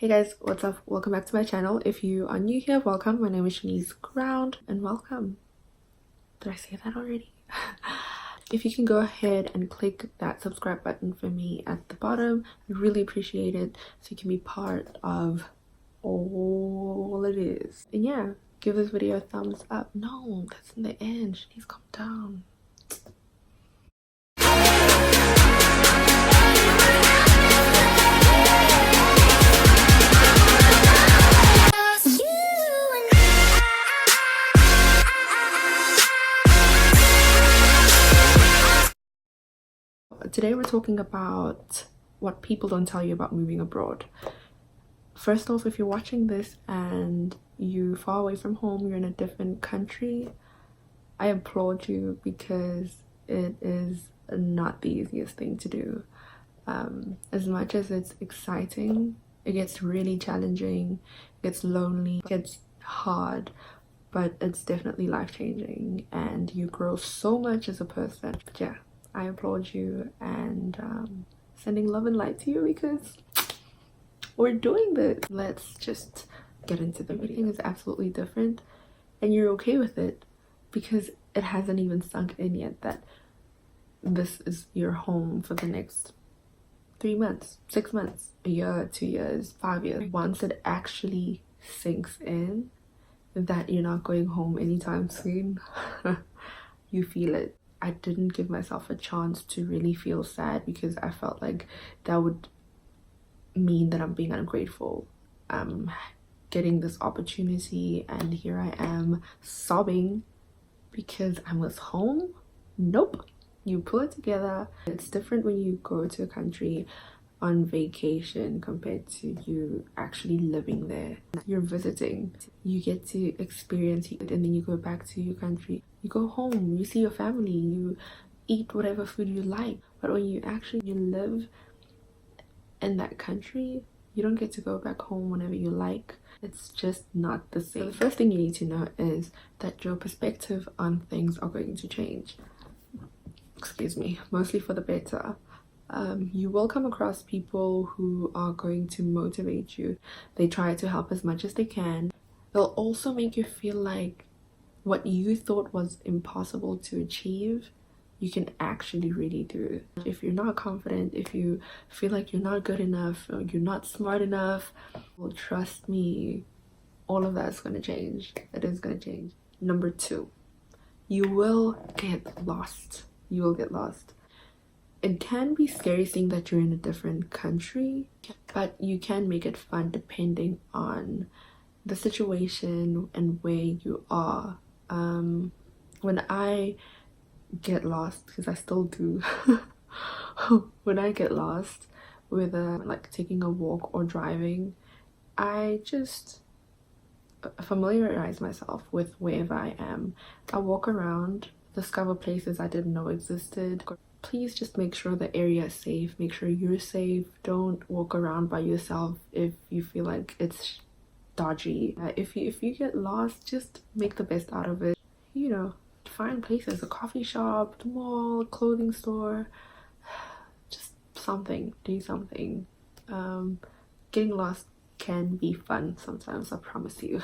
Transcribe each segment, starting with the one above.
Hey guys, what's up? Welcome back to my channel. If you are new here, welcome. My name is Shanice Ground and welcome. Did I say that already? If you can go ahead and click that subscribe button for me at the bottom, I'd really appreciate it so you can be part of all it is. And yeah, give this video a thumbs up. No, that's in the end. Shanice, calm down. Today we're talking about what people don't tell you about moving abroad. First off, if you're watching this and you're far away from home, you're in a different country, I applaud you because it is not the easiest thing to do. As much as it's exciting, it gets really challenging, it gets lonely, it gets hard, but it's definitely life-changing and you grow so much as a person. But yeah, I applaud you and sending love and light to you because we're doing this. Let's just get into the video. Everything is absolutely different and you're okay with it because it hasn't even sunk in yet that this is your home for the next 3 months, 6 months, a year, 2 years, 5 years. Once it actually sinks in that you're not going home anytime soon, you feel it. I didn't give myself a chance to really feel sad because I felt like that would mean that I'm being ungrateful. I'm getting this opportunity and here I am sobbing because I was home. Nope. You pull it together. It's different when you go to a country on vacation compared to you actually living there. You're visiting, you get to experience it, and then you go back to your country, you go home, you see your family, you eat whatever food you like. But when you live in that country, you don't get to go back home whenever you like. It's just not the same. So the first thing you need to know is that your perspective on things are going to change. Excuse me, mostly for the better. You will come across people who are going to motivate you. They try to help as much as they can. They'll also make you feel like what you thought was impossible to achieve, you can actually really do. If you're not confident, if you feel like you're not good enough or you're not smart enough, well, trust me, all of that's going to change. It is going to change. Number 2, you will get lost. You will get lost. It can be scary seeing that you're in a different country, but you can make it fun depending on the situation and where you are. When I get lost, because I still do, when I get lost with like taking a walk or driving, I just familiarize myself with wherever I am. I walk around, discover places I didn't know existed. Please just make sure the area is safe, make sure you're safe. Don't walk around by yourself if you feel like it's dodgy. If you get lost, just make the best out of it. You know, find places, a coffee shop, a mall, a clothing store, just something, do something. Getting lost can be fun sometimes, I promise you.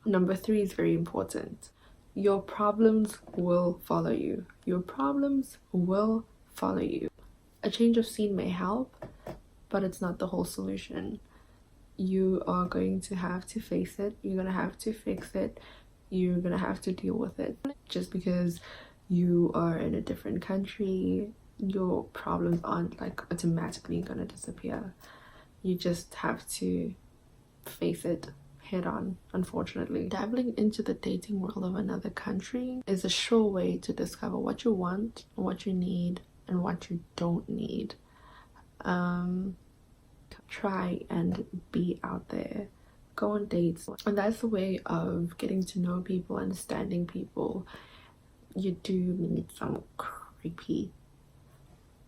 Number 3 is very important. Your problems will follow you. Your problems will follow you. A change of scene may help, but it's not the whole solution. You are going to have to face it. You're going to have to fix it. You're going to have to deal with it. Just because you are in a different country, your problems aren't like automatically going to disappear. You just have to face it head on, unfortunately. Dabbling into the dating world of another country is a sure way to discover what you want, what you need, and what you don't need. Try and be out there. Go on dates. And that's a way of getting to know people, understanding people. You do meet some creepy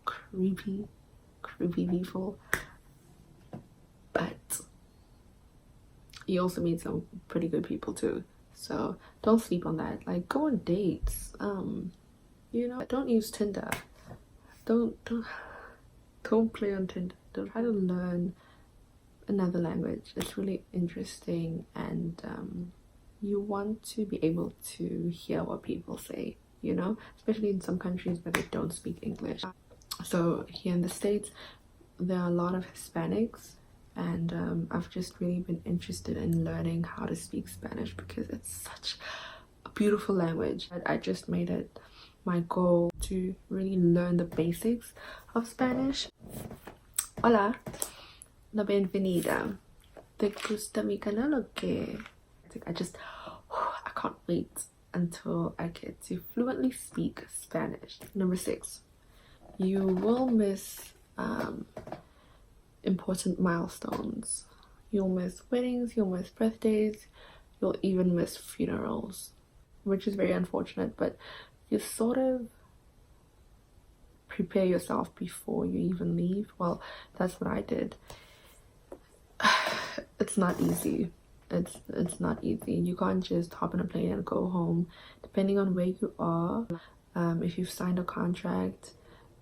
people. But you also meet some pretty good people too, so don't sleep on that. Like, go on dates. You know, don't use Tinder. Don't play on Tinder. Don't try to learn another language. It's really interesting, and you want to be able to hear what people say, you know, especially in some countries where they don't speak English. So here in the States, there are a lot of Hispanics, and I've just really been interested in learning how to speak Spanish because it's such a beautiful language. I just made it my goal to really learn the basics of Spanish. Hola, la bienvenida. ¿Te gusta mi canal o qué? I can't wait until I get to fluently speak Spanish. Number 6, you will miss important milestones. You'll miss weddings, you'll miss birthdays, you'll even miss funerals, which is very unfortunate, but you sort of prepare yourself before you even leave. Well, that's what I did. It's not easy. It's not easy. You can't just hop on a plane and go home. Depending on where you are, if you've signed a contract,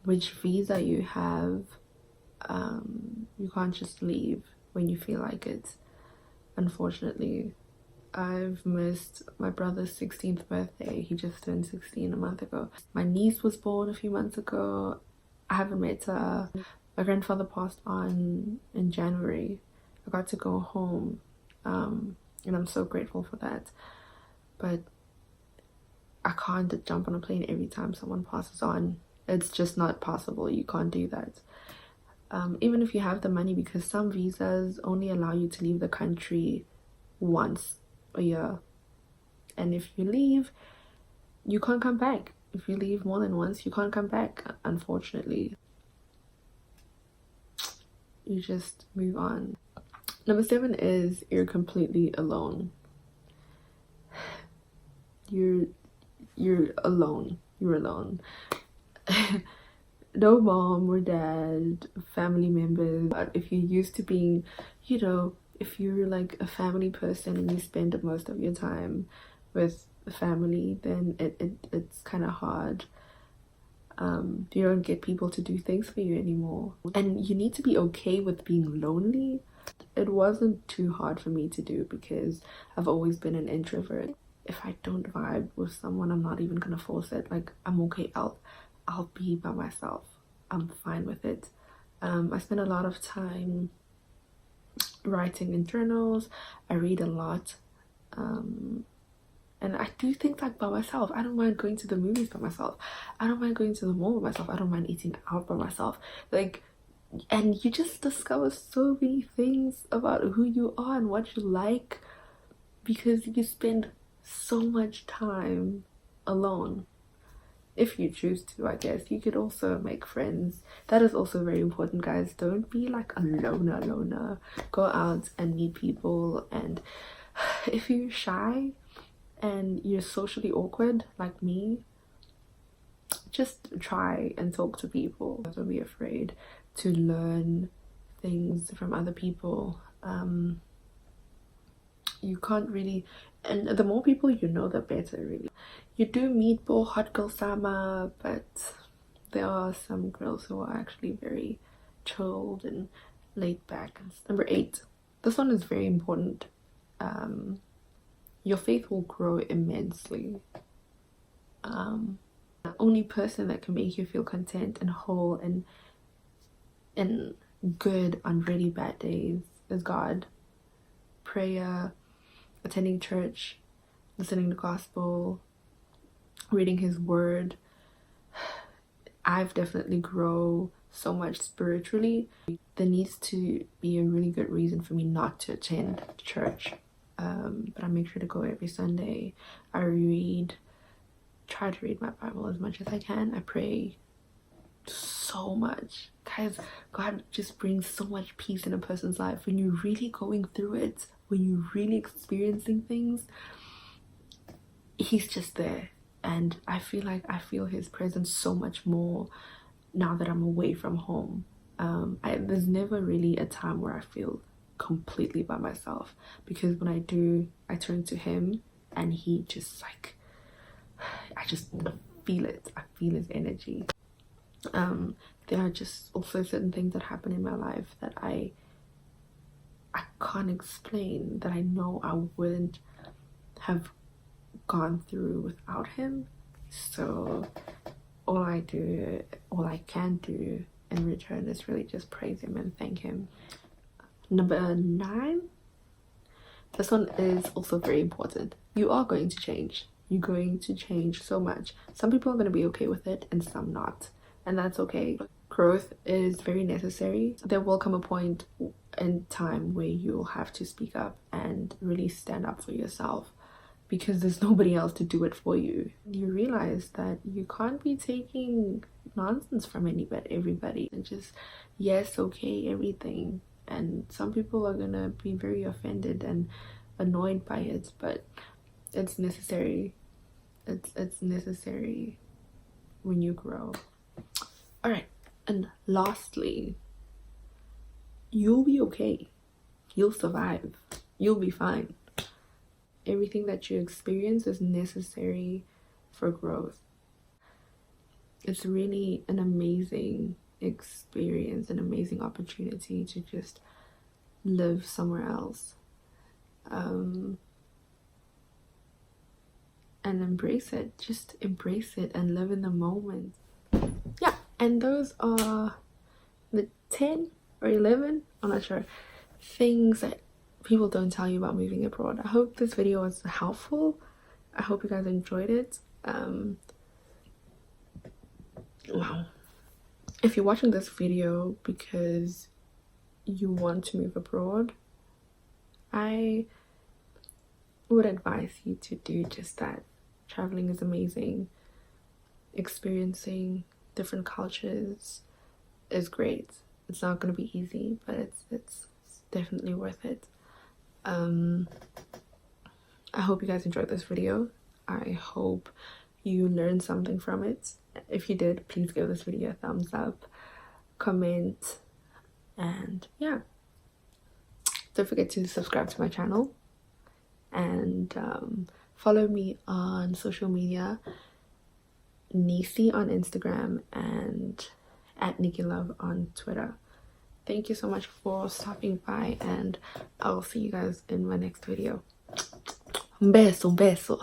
which visa you have, you can't just leave when you feel like it. Unfortunately, I've missed my brother's 16th birthday. He just turned 16 a month ago. My niece was born a few months ago. I haven't met her. My grandfather passed on in January. I got to go home, and I'm so grateful for that. But I can't jump on a plane every time someone passes on. It's just not possible. You can't do that. Even if you have the money, because some visas only allow you to leave the country once a year, and if you leave, you can't come back. If you leave more than once, you can't come back, unfortunately. You just move on. Number 7 is you're completely alone. You're alone. You're alone. No mom or dad, family members. But if you're used to being, you know, if you're like a family person and you spend most of your time with the family, then it's kind of hard. You don't get people to do things for you anymore, and you need to be okay with being lonely. It wasn't too hard for me to do because I've always been an introvert. If I don't vibe with someone, I'm not even gonna force it. Like, I'm okay, I'll be by myself. I'm fine with it. I spend a lot of time writing in journals. I read a lot, and I do things like by myself. I don't mind going to the movies by myself. I don't mind going to the mall by myself. I don't mind eating out by myself. Like, and you just discover so many things about who you are and what you like because you spend so much time alone. If you choose to, I guess. You could also make friends. That is also very important, guys. Don't be like a loner. Go out and meet people. And if you're shy and you're socially awkward like me, just try and talk to people. Don't be afraid to learn things from other people. You can't really, and the more people you know, the better, really. You do meet more hot girl sama, but there are some girls who are actually very chilled and laid back. Number 8, this one is very important. Your faith will grow immensely. The only person that can make you feel content and whole and good on really bad days is God. Prayer, attending church, listening to gospel, reading his word. I've definitely grown so much spiritually. There needs to be a really good reason for me not to attend church, but I make sure to go every Sunday. I try to read my Bible as much as I can. I pray so much. Guys, God just brings so much peace in a person's life when you're really going through it, when you're really experiencing things. He's just there, and I feel his presence so much more now that I'm away from home. There's never really a time where I feel completely by myself, because when I do, I turn to him and he just like, I just feel it. I feel his energy. There are just also certain things that happen in my life that I can't explain, that I know I wouldn't have gone through without him. So all I can do in return is really just praise him and thank him. Number 9, this one is also very important. You are going to change. You're going to change so much. Some people are going to be okay with it and some not, and that's okay. Growth is very necessary. There will come a point in time where you'll have to speak up and really stand up for yourself, because there's nobody else to do it for you. You realize that you can't be taking nonsense from everybody and just yes, okay, everything. And some people are gonna be very offended and annoyed by it, but it's necessary. It's necessary when you grow. All right, and lastly, you'll be okay. You'll survive. You'll be fine. Everything that you experience is necessary for growth. It's really an amazing experience, an amazing opportunity to just live somewhere else, and embrace it. Just embrace it and live in the moment. Yeah, and those are the 10 or 11, I'm not sure, things that people don't tell you about moving abroad. I hope this video was helpful. I hope you guys enjoyed it. Wow. If you're watching this video because you want to move abroad, I would advise you to do just that. Traveling is amazing. Experiencing different cultures is great. It's not going to be easy, but it's definitely worth it. I hope you guys enjoyed this video. I hope you learned something from it. If you did, please give this video a thumbs up, comment, and yeah, don't forget to subscribe to my channel and follow me on social media, Nisi on Instagram and @NikiLove on Twitter. Thank you so much for stopping by, and I will see you guys in my next video. Un beso, un beso.